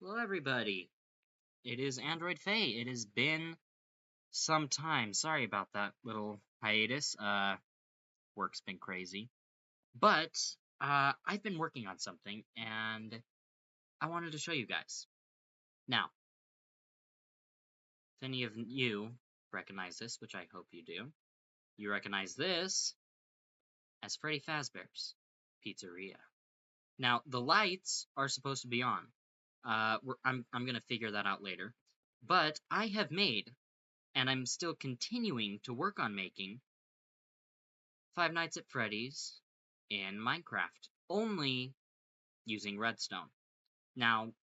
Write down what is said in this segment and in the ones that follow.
Hello, everybody. It is Android Faye. It has been some time. Sorry about that little hiatus. Work's been crazy. But, I've been working on something, and I wanted to show you guys. Now, if any of you recognize this, which I hope you do, you recognize this as Freddy Fazbear's Pizzeria. Now, the lights are supposed to be on. I'm gonna figure that out later. But I have made, and I'm still continuing to work on making, Five Nights at Freddy's in Minecraft, only using redstone. Now,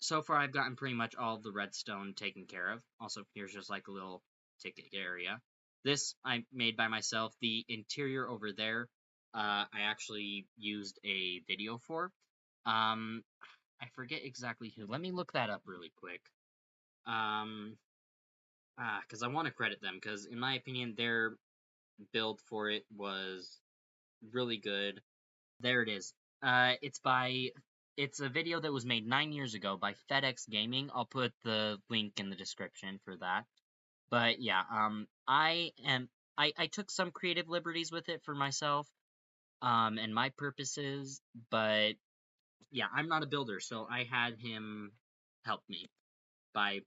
so far I've gotten pretty much all of the redstone taken care of. Also, here's just like a little ticket area. This I made by myself. The interior over there, I actually used a video for. I forget exactly who. Let me look that up really quick. Because I want to credit them, because in my opinion, their build for it was really good. There it is. It's a video that was made 9 years ago by FedEx Gaming. I'll put the link in the description for that. But yeah, I took some creative liberties with it for myself, and my purposes, but yeah, I'm not a builder, so I had him help me by,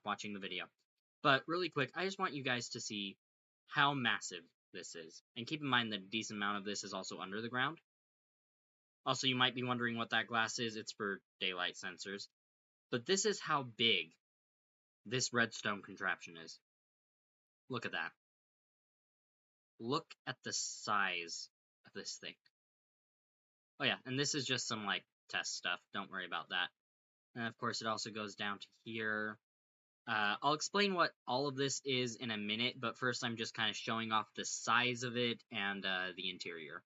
watching the video. But really quick, I just want you guys to see how massive this is. And keep in mind that a decent amount of this is also under the ground. Also, you might be wondering what that glass is. It's for daylight sensors. But this is how big this redstone contraption is. Look at that. Look at the size of this thing. Oh yeah, and this is just some, test stuff. Don't worry about that. And of course, it also goes down to here. I'll explain what all of this is in a minute, but first I'm just kind of showing off the size of it and the interior.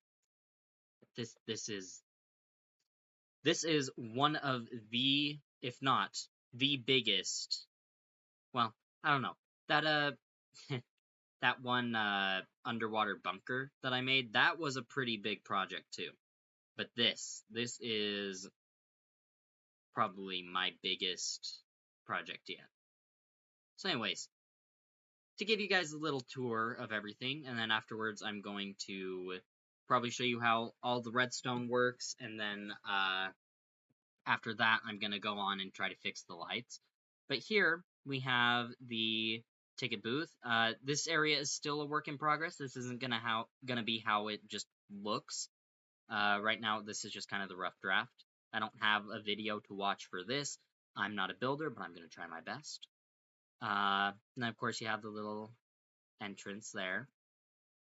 This is one of the, if not the biggest. Well, I don't know that that one underwater bunker that I made. That was a pretty big project too. But this is probably my biggest project yet. So anyways, to give you guys a little tour of everything, and then afterwards I'm going to probably show you how all the redstone works, and then after that I'm going to go on and try to fix the lights. But here we have the ticket booth. This area is still a work in progress. This isn't gonna be how it just looks. Right now this is just kind of the rough draft. I don't have a video to watch for this. I'm not a builder, but I'm going to try my best. And then of course you have the little entrance there.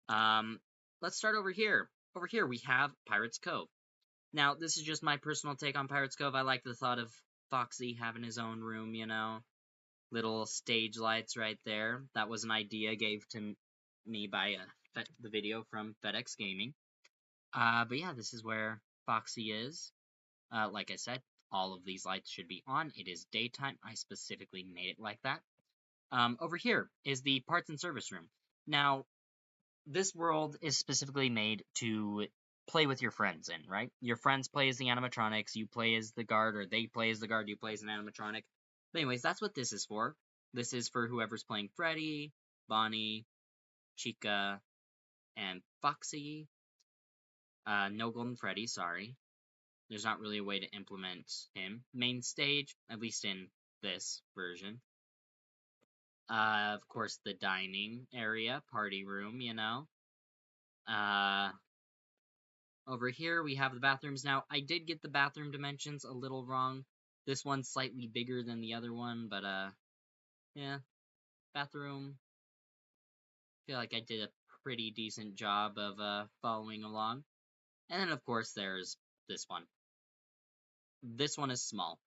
Let's start over here. Over here we have Pirates Cove. Now, this is just my personal take on Pirates Cove. I like the thought of Foxy having his own room, Little stage lights right there. That was an idea gave to me by the video from FedEx Gaming. But yeah, this is where Foxy is. Like I said, all of these lights should be on. It is daytime. I specifically made it like that. Over here is the parts and service room. Now, this world is specifically made to play with your friends in, right? Your friends play as the animatronics, you play as the guard, or they play as the guard, you play as an animatronic. But anyways, that's what this is for. This is for whoever's playing Freddy, Bonnie, Chica, and Foxy. No Golden Freddy, sorry. There's not really a way to implement him. Main stage, at least in this version. Of course, the dining area, party room, Over here, we have the bathrooms. Now, I did get the bathroom dimensions a little wrong. This one's slightly bigger than the other one, but, yeah. Bathroom. I feel like I did a pretty decent job of, following along. And then, of course, there's this one. This one is small.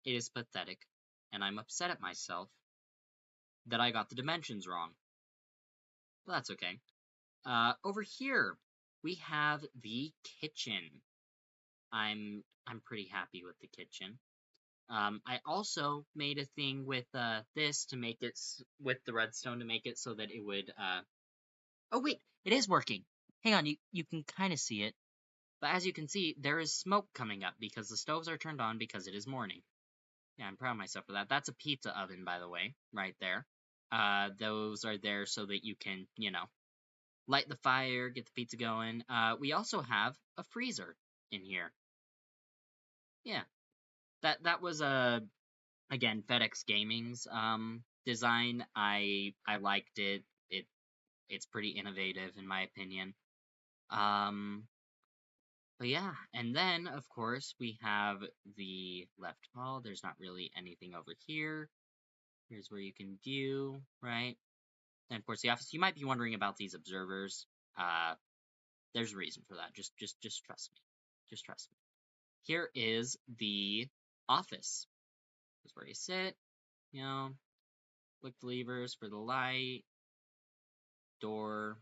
It is pathetic, and I'm upset at myself that I got the dimensions wrong. But that's okay. Over here, we have the kitchen. I'm pretty happy with the kitchen. I also made a thing with this to make it with the redstone to make it so that it would. Oh wait, it is working. Hang on, you can kind of see it. But as you can see, there is smoke coming up because the stoves are turned on because it is morning. Yeah, I'm proud of myself for that. That's a pizza oven, by the way, right there. Those are there so that you can, light the fire, get the pizza going. We also have a freezer in here. Yeah, that was again FedEx Gaming's design. I liked it. It's pretty innovative in my opinion. But yeah, and then of course we have the left hall. There's not really anything over here. Here's where you can view, right? And of course the office. You might be wondering about these observers. There's a reason for that. Just trust me. Just trust me. Here is the office. This is where you sit, click the levers for the light, door.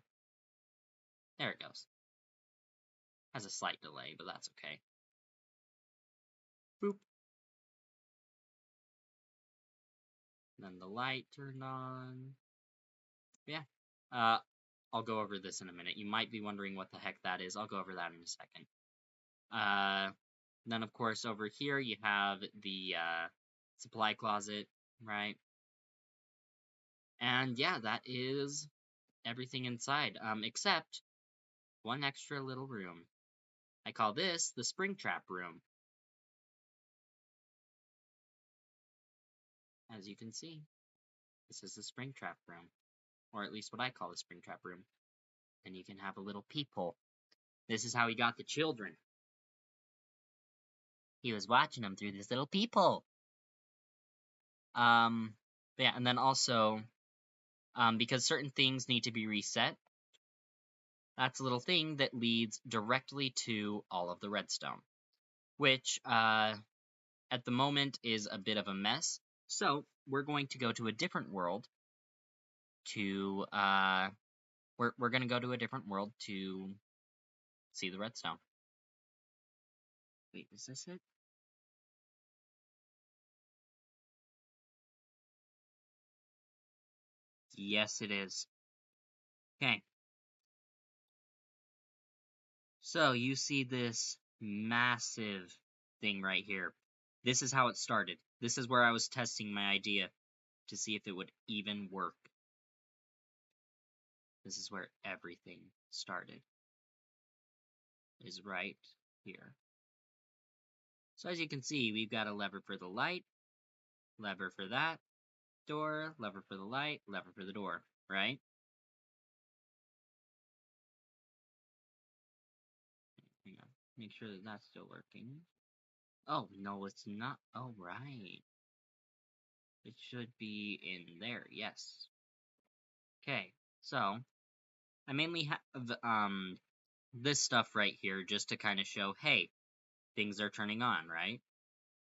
There it goes. Has a slight delay, but that's okay. Boop. Then the light turned on. Yeah. I'll go over this in a minute. You might be wondering what the heck that is. I'll go over that in a second. Then of course over here you have the supply closet, right? And yeah, that is everything inside, except one extra little room. I call this the Springtrap room. As you can see, this is the Springtrap room, or at least what I call the Springtrap room. And you can have a little peephole. This is how he got the children. He was watching them through this little peephole. Yeah, and then also, because certain things need to be reset, that's a little thing that leads directly to all of the redstone, which, at the moment is a bit of a mess. So, we're going to go to a different world to, we're going to go to a different world to see the redstone. Wait, is this it? Yes, it is. Okay. So, you see this massive thing right here. This is how it started. This is where I was testing my idea to see if it would even work. This is where everything started. Is right here. So as you can see, we've got a lever for the light, lever for that door, lever for the light, lever for the door, right? Hang on. Make sure that that's still working. Oh, no, it's not. Oh, right. It should be in there, yes. Okay, so I mainly have this stuff right here just to kind of show, hey, things are turning on, right?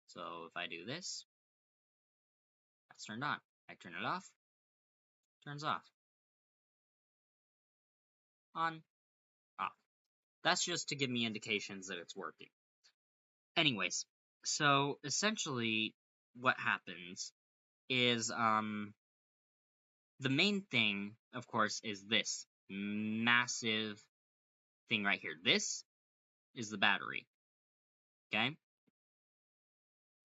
So if I do this, that's turned on. I turn it off, turns off. On, off. That's just to give me indications that it's working. Anyways, so essentially what happens is the main thing, of course, is this massive thing right here. This is the battery. Okay?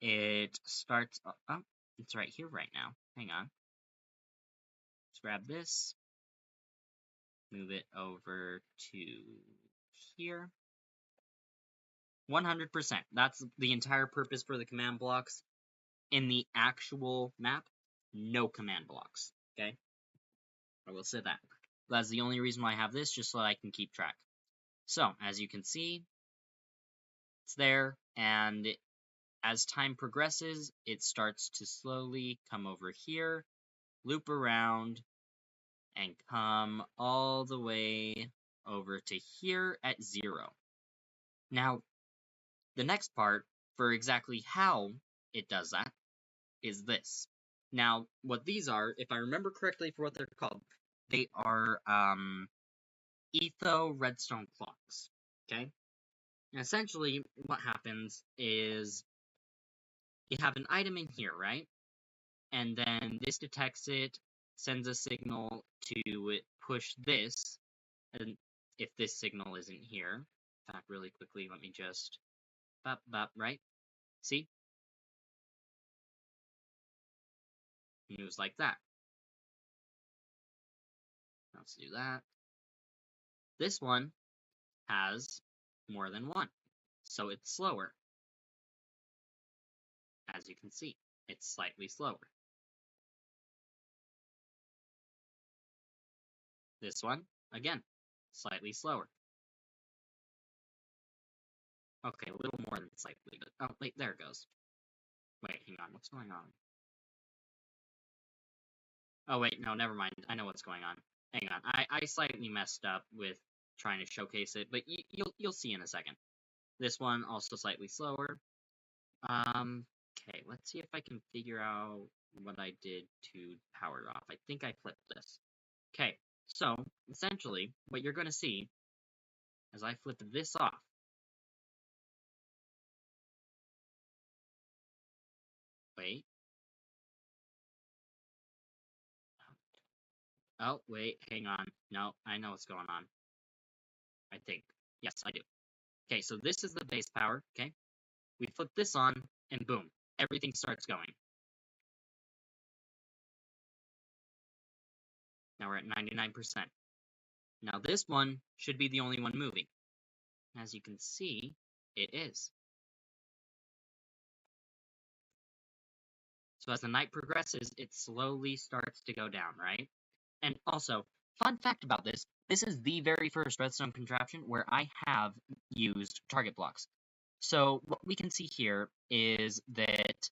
It starts oh, it's right here right now. Hang on. Let's grab this. Move it over to here. 100%. That's the entire purpose for the command blocks. In the actual map, no command blocks. Okay? I will say that. That's the only reason why I have this, just so that I can keep track. So, as you can see, it's there, and as time progresses, it starts to slowly come over here, loop around, and come all the way over to here at 0. Now, the next part, for exactly how it does that, is this. Now, what these are, if I remember correctly for what they're called, they are, etho redstone clocks, okay? And essentially, what happens is you have an item in here, right? And then this detects it, sends a signal to push this, and if this signal isn't here, In fact, really quickly, let me just... right? See? It moves like that. Let's do that. This one has more than one, so it's slower. As you can see, it's slightly slower. This one, again, slightly slower. Okay, a little more than slightly, but oh, wait, there it goes. Wait, hang on, what's going on? Oh, wait, no, never mind. I know what's going on. Hang on, I slightly messed up with trying to showcase it, but you'll see in a second. This one, also slightly slower. Okay, let's see if I can figure out what I did to power it off. I think I flipped this. Okay, so, essentially, what you're going to see as I flip this off. Wait. Oh, wait, hang on. No, I know what's going on. I think. Yes, I do. Okay, so this is the base power, okay? We flip this on, and boom, everything starts going. Now we're at 99%. Now this one should be the only one moving. As you can see, it is. So as the night progresses, it slowly starts to go down, right? And also, fun fact about this, this is the very first redstone contraption where I have used target blocks. So what we can see here is that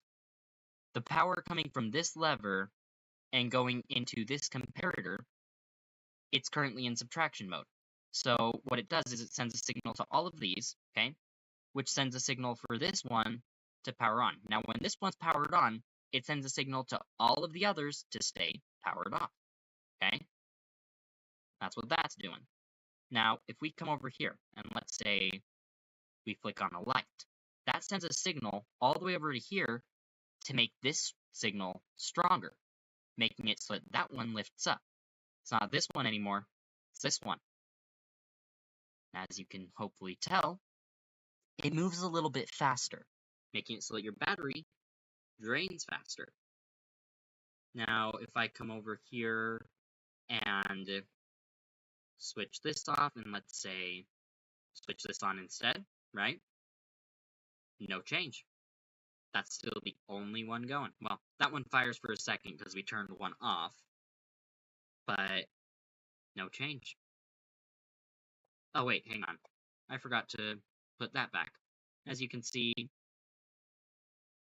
the power coming from this lever and going into this comparator, it's currently in subtraction mode. So what it does is it sends a signal to all of these, okay, which sends a signal for this one to power on. Now when this one's powered on, it sends a signal to all of the others to stay powered off, okay? That's what that's doing. Now, if we come over here, and let's say we flick on a light, that sends a signal all the way over to here to make this signal stronger, making it so that one lifts up. It's not this one anymore, it's this one. As you can hopefully tell, it moves a little bit faster, making it so that your battery drains faster. Now, if I come over here and switch this off, and let's say switch this on instead, right? No change. That's still the only one going. Well, that one fires for a second because we turned one off, but no change. Oh wait, hang on. I forgot to put that back. As you can see,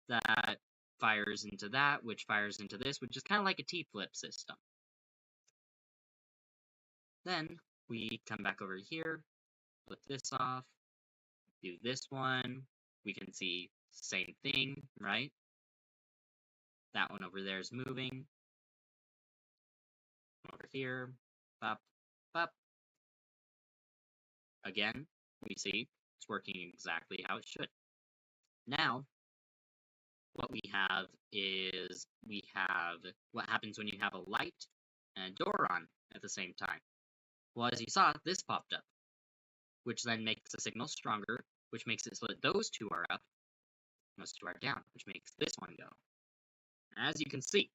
that fires into that, which fires into this, which is kind of like a T-flip system. Then we come back over here, flip this off, do this one. We can see same thing, right? That one over there is moving. Over here, pop, pop. Again, we see it's working exactly how it should. Now, what we have is we have what happens when you have a light and a door on at the same time. Well, as you saw, this popped up, which then makes the signal stronger, which makes it so that those two are up, those two are down, which makes this one go. As you can see,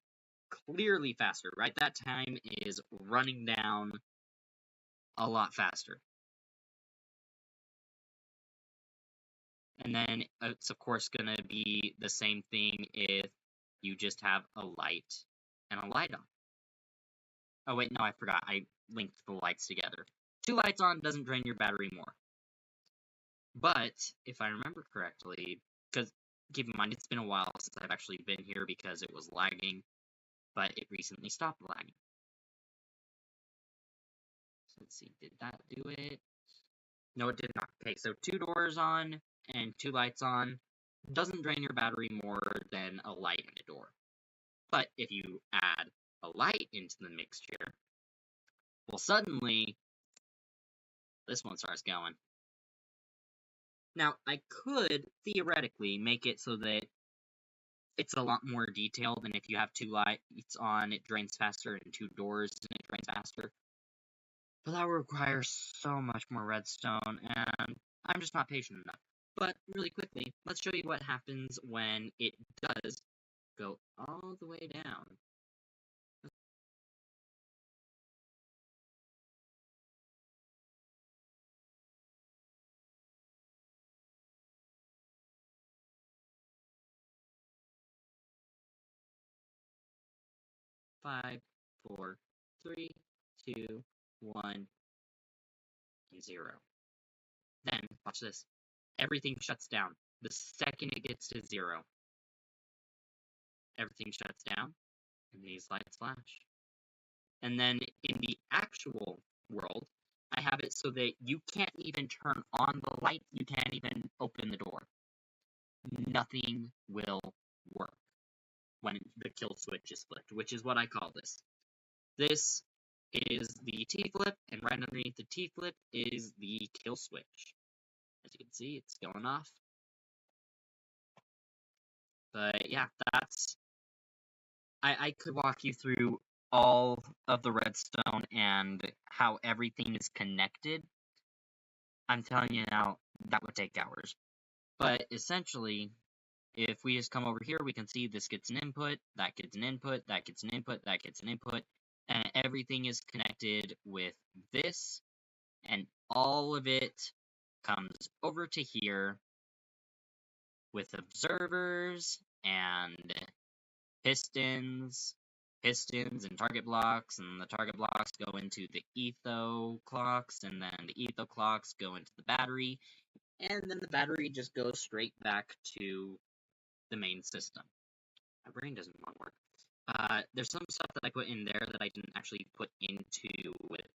clearly faster, right? That time is running down a lot faster. And then it's of course going to be the same thing if you just have a light and a light on. Oh wait, no, I forgot. I linked the lights together. 2 lights on doesn't drain your battery more. But, if I remember correctly, because keep in mind, it's been a while since I've actually been here because it was lagging, but it recently stopped lagging. So let's see, did that do it? No, it did not. Okay, so 2 doors on and 2 lights on doesn't drain your battery more than a light and a door. But if you add a light into the mixture, well, suddenly, this one starts going. Now, I could theoretically make it so that it's a lot more detailed than if you have 2 lights on, it drains faster, and 2 doors, and it drains faster. But that would require so much more redstone, and I'm just not patient enough. But really quickly, let's show you what happens when it does go all the way down. 5, 4, 3, 2, 1, and 0. Then, watch this. Everything shuts down. The second it gets to 0, everything shuts down, and these lights flash. And then in the actual world, I have it so that you can't even turn on the light, you can't even open the door. Nothing will work when the kill switch is flipped, which is what I call this. This is the T-flip, and right underneath the T-flip is the kill switch. As you can see, it's going off. But yeah, that's... I could walk you through all of the redstone and how everything is connected. I'm telling you now, that would take hours. But essentially, if we just come over here, we can see this gets an input, that gets an input, that gets an input, that gets an input, and everything is connected with this, and all of it comes over to here with observers and pistons and target blocks, and the target blocks go into the etho clocks, and then the etho clocks go into the battery, and then the battery just goes straight back to the main system. My brain doesn't want to work. There's some stuff that I put in there that I didn't actually put into with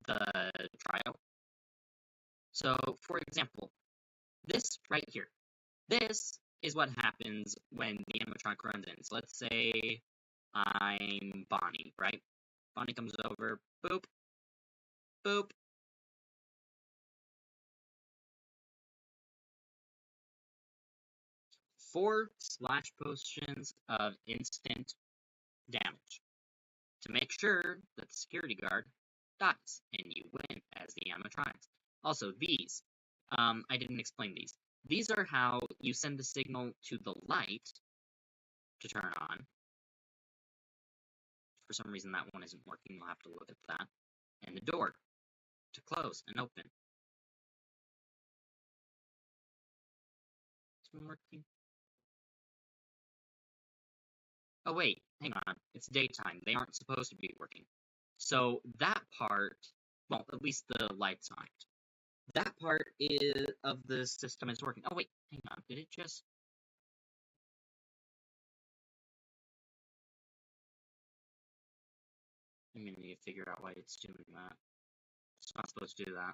the trial. So, for example, this right here. This is what happens when the animatronic runs in. So let's say I'm Bonnie, right? Bonnie comes over, boop, boop. Four splash potions of instant damage to make sure that the security guard dies and you win as the animatronics. Also, these, I didn't explain these. These are how you send the signal to the light to turn on. For some reason that one isn't working, we'll have to look at that. And the door to close and open. It's been working. Oh wait, hang on, it's daytime, they aren't supposed to be working. So that part, well, at least the lights on it. That part of the system is working. Oh wait, hang on, did it just... I'm gonna need to figure out why it's doing that. It's not supposed to do that.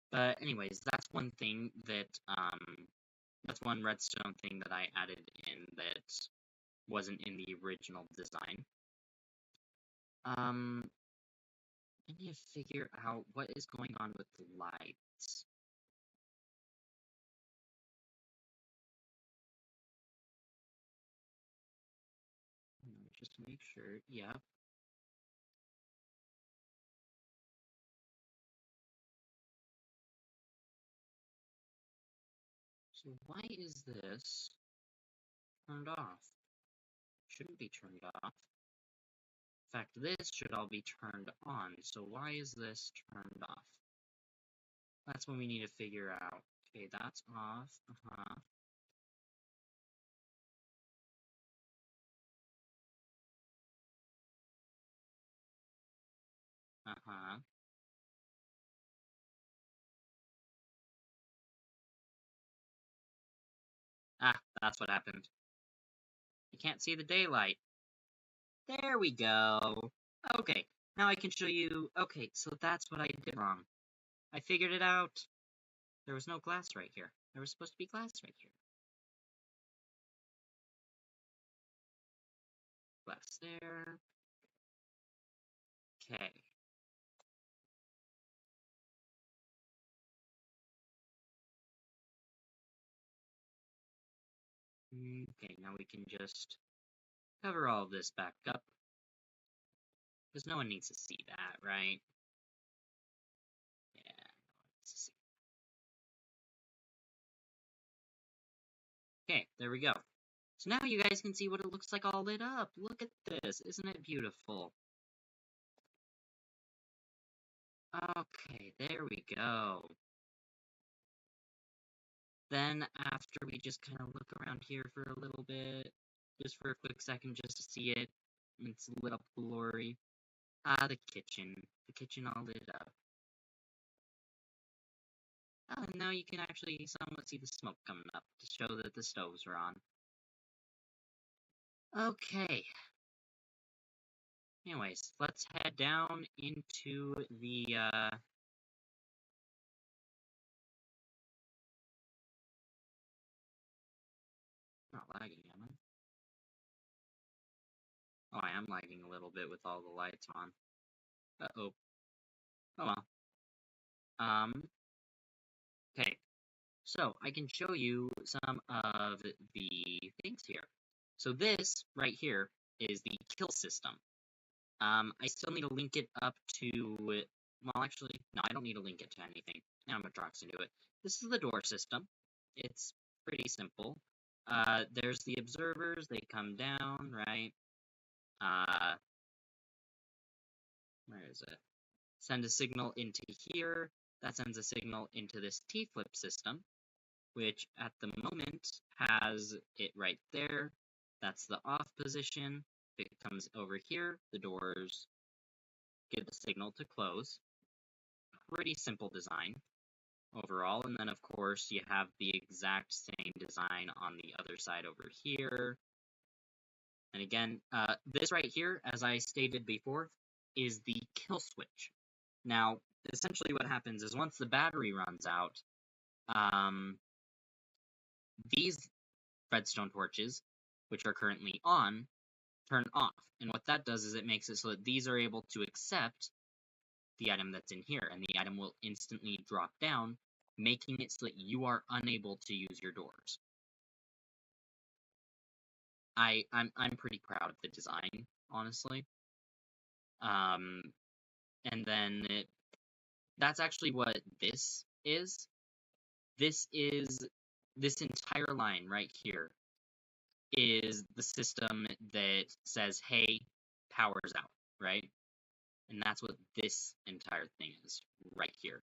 But anyways, that's one thing that, that's one redstone thing that I added in that wasn't in the original design. I need to figure out what is going on with the lights. Just to make sure, yeah. So why is this turned off? Shouldn't be turned off. In fact, this should all be turned on, so why is this turned off? That's what we need to figure out. Okay, that's off. Ah, that's what happened. You can't see the daylight. There we go. Okay, now I can show you... Okay, so that's what I did wrong. I figured it out. There was no glass right here. There was supposed to be glass right here. Glass there. Okay. Okay, now we can just cover all of this back up. Because no one needs to see that, right? Yeah, no one needs to see. Okay, there we go. So now you guys can see what it looks like all lit up. Look at this. Isn't it beautiful? Okay, there we go. Then after we just kind of look around here for a little bit, just for a quick second, just to see it. It's lit up glory. Ah, the kitchen. The kitchen all lit up. Oh, and now you can actually somewhat see the smoke coming up to show that the stoves are on. Okay. Anyways, let's head down into the, not lagging, am I? Oh, I am lagging a little bit with all the lights on. Uh-oh. Oh well. Okay. So, I can show you some of the things here. So this, right here, is the kill system. I still need to link it up to, well, actually, no, I don't need to link it to anything. Now I'm gonna drop into it. This is the door system. It's pretty simple. There's the observers, they come down, right? Where is it? Send a signal into here. That sends a signal into this T-flip system, which at the moment has it right there. That's the off position. If it comes over here, the doors give the signal to close. Pretty simple design overall. And then, of course, you have the exact same design on the other side over here. And again, this right here, as I stated before, is the kill switch. Now, essentially what happens is once the battery runs out, these redstone torches, which are currently on, turn off. And what that does is it makes it so that these are able to accept the item that's in here, and the item will instantly drop down, making it so that you are unable to use your doors. I'm pretty proud of the design, honestly. And then that's actually what this is. This entire line right here is the system that says, hey, power's out, right? And that's what this entire thing is right here.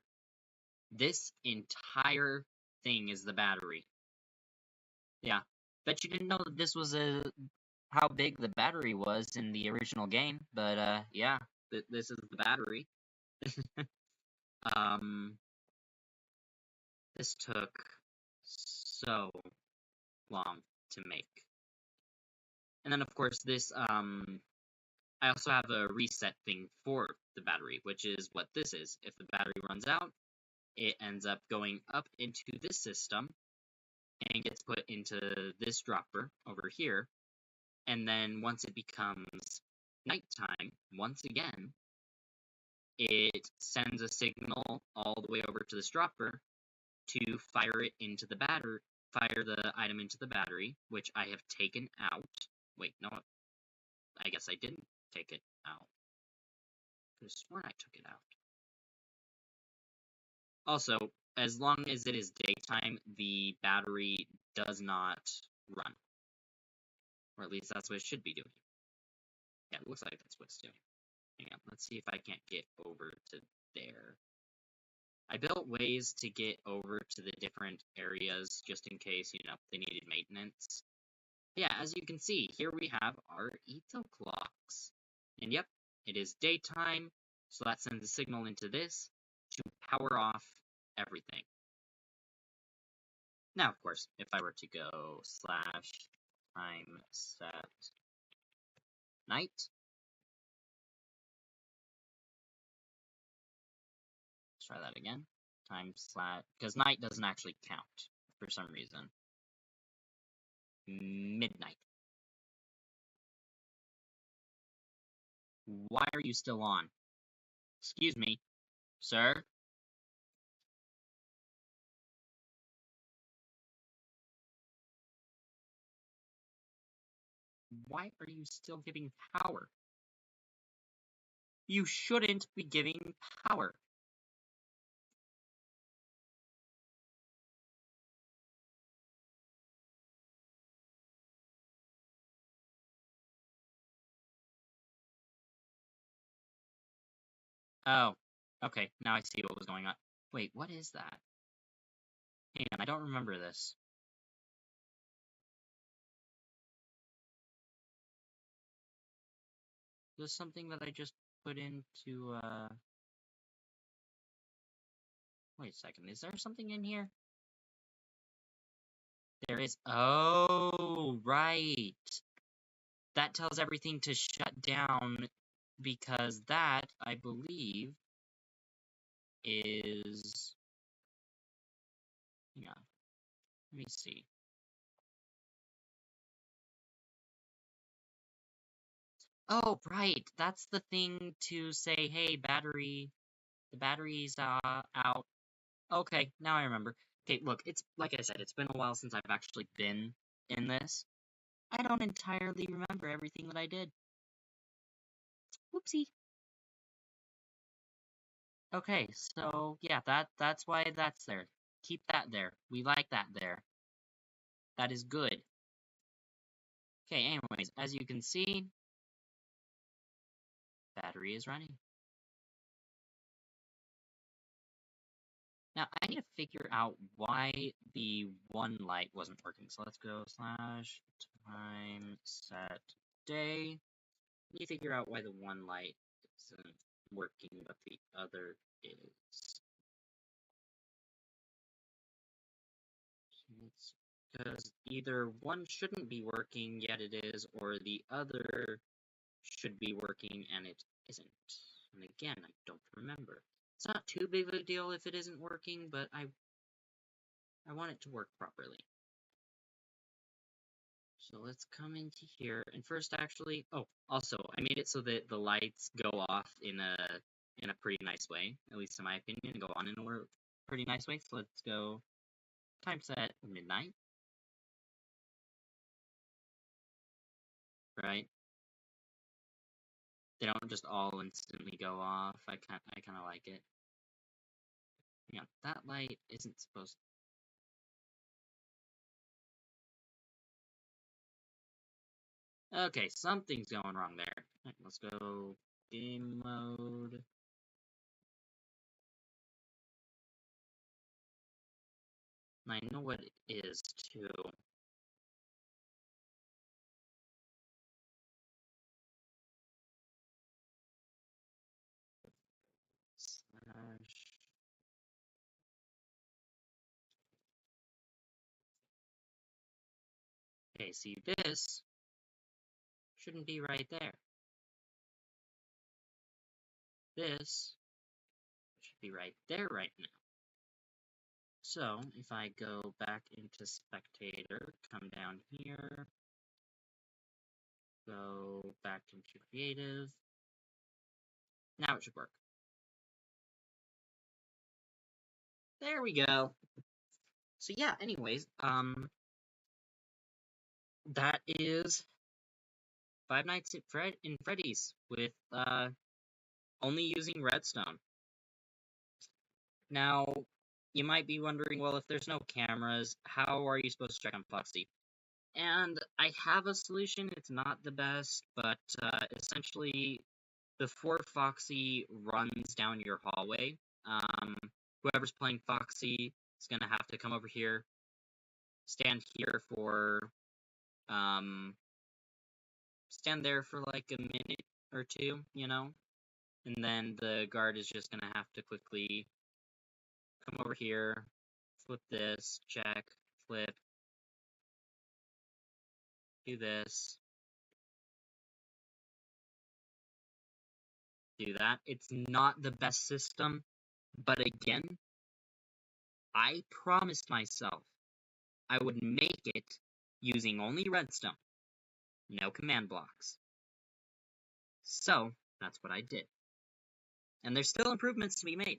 This entire thing is the battery. Yeah. Bet you didn't know that this was how big the battery was in the original game, but yeah, this is the battery. This took so long to make. And then of course this I also have a reset thing for the battery, which is what this is. If the battery runs out, it ends up going up into this system and gets put into this dropper over here. And then once it becomes nighttime, once again, it sends a signal all the way over to this dropper to fire it into the battery, fire the item into the battery, which I have taken out. Wait, no, I guess I didn't take it out. I could have sworn I took it out. Also, as long as it is daytime, the battery does not run. Or at least that's what it should be doing. Yeah, it looks like that's what it's doing. Hang on, let's see if I can't get over to there. I built ways to get over to the different areas just in case, they needed maintenance. Yeah, as you can see, here we have our eco clocks. And yep, it is daytime, so that sends a signal into this to power off everything. Now, of course, if I were to go / time set night, let's try that again. Because night doesn't actually count for some reason. Midnight. Why are you still on? Excuse me, sir? Why are you still giving power? You shouldn't be giving power. Oh, okay, now I see what was going on. Wait, what is that? Hang on, I don't remember this. Is this something that I just put into, Wait a second, is there something in here? There is. Oh, right. That tells everything to shut down because that, I believe, is... Hang on. Let me see. Oh, right. That's the thing to say, hey, battery, the battery's out. Okay, now I remember. Okay, look, it's like I said, it's been a while since I've actually been in this. I don't entirely remember everything that I did. Whoopsie. Okay, so yeah, that's why that's there. Keep that there. We like that there. That is good. Okay, anyways, as you can see, battery is running. Now, I need to figure out why the one light wasn't working. So let's go / time set day. I need to figure out why the one light isn't working, but the other is. Because either one shouldn't be working, yet it is, or the other should be working and it isn't. And again, I don't remember. It's not too big of a deal if it isn't working, but I want it to work properly. So let's come into here, and first actually, oh, also, I made it so that the lights go off in a pretty nice way, at least in my opinion, go on in a pretty nice way. So let's go time set midnight, right? They don't just all instantly go off. I kind of like it. Yeah, that light isn't supposed to... Okay, something's going wrong there. Right, let's go game mode. I know what it is, too. Slash... Okay, see, this shouldn't be right there. This should be right there right now. So, if I go back into Spectator, come down here, go back into Creative, now it should work. There we go. So yeah, anyways, that is Five Nights at Freddy's with, only using redstone. Now, you might be wondering, well, if there's no cameras, how are you supposed to check on Foxy? And I have a solution. It's not the best, but essentially, before Foxy runs down your hallway, whoever's playing Foxy is going to have to come over here, stand here for, stand there for like a minute or two, you know? And then the guard is just going to have to quickly come over here, flip this, check, flip, do this, do that. It's not the best system, but again, I promised myself I would make it using only redstone, no command blocks. So, that's what I did. And there's still improvements to be made.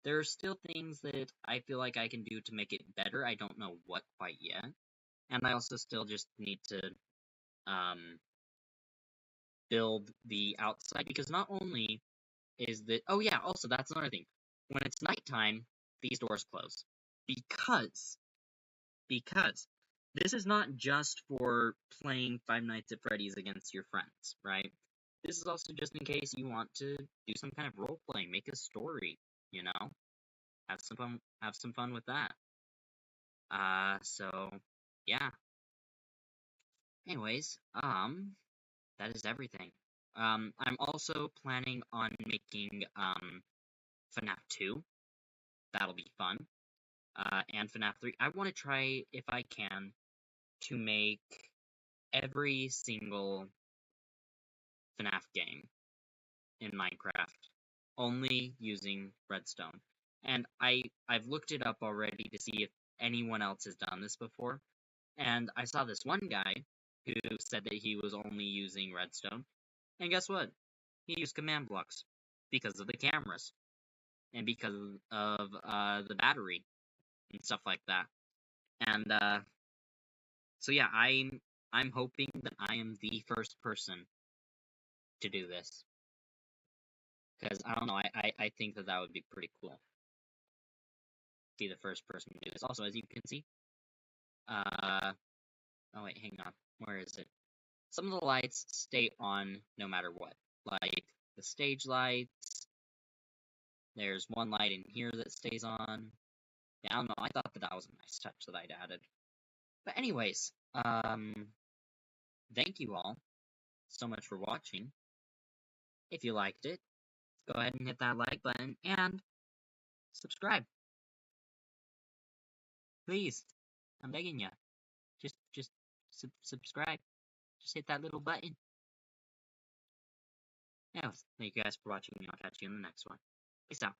There are still things that I feel like I can do to make it better. I don't know what quite yet. And I also still just need to build the outside, because not only is that, oh yeah, also that's another thing. When it's nighttime, these doors close. Because this is not just for playing Five Nights at Freddy's against your friends, right? This is also just in case you want to do some kind of role play, make a story, you know? Have some fun with that. So yeah. Anyways, that is everything. I'm also planning on making FNAF 2. That'll be fun. And FNAF 3. I want to try, if I can, to make every single FNAF game in Minecraft only using redstone. And I've looked it up already to see if anyone else has done this before. And I saw this one guy who said that he was only using redstone. And guess what? He used command blocks because of the cameras and because of the battery and stuff like that. And so yeah, I'm hoping that I am the first person to do this, because I don't know, I think that would be pretty cool. Be the first person to do this. Also, as you can see, oh wait, hang on, where is it? Some of the lights stay on no matter what, like the stage lights. There's one light in here that stays on. Yeah, I don't know, I thought that was a nice touch that I'd added. But anyways, thank you all so much for watching. If you liked it, go ahead and hit that like button and subscribe. Please, I'm begging you. Just subscribe. Just hit that little button. Anyways, thank you guys for watching, and I'll catch you in the next one. Peace out.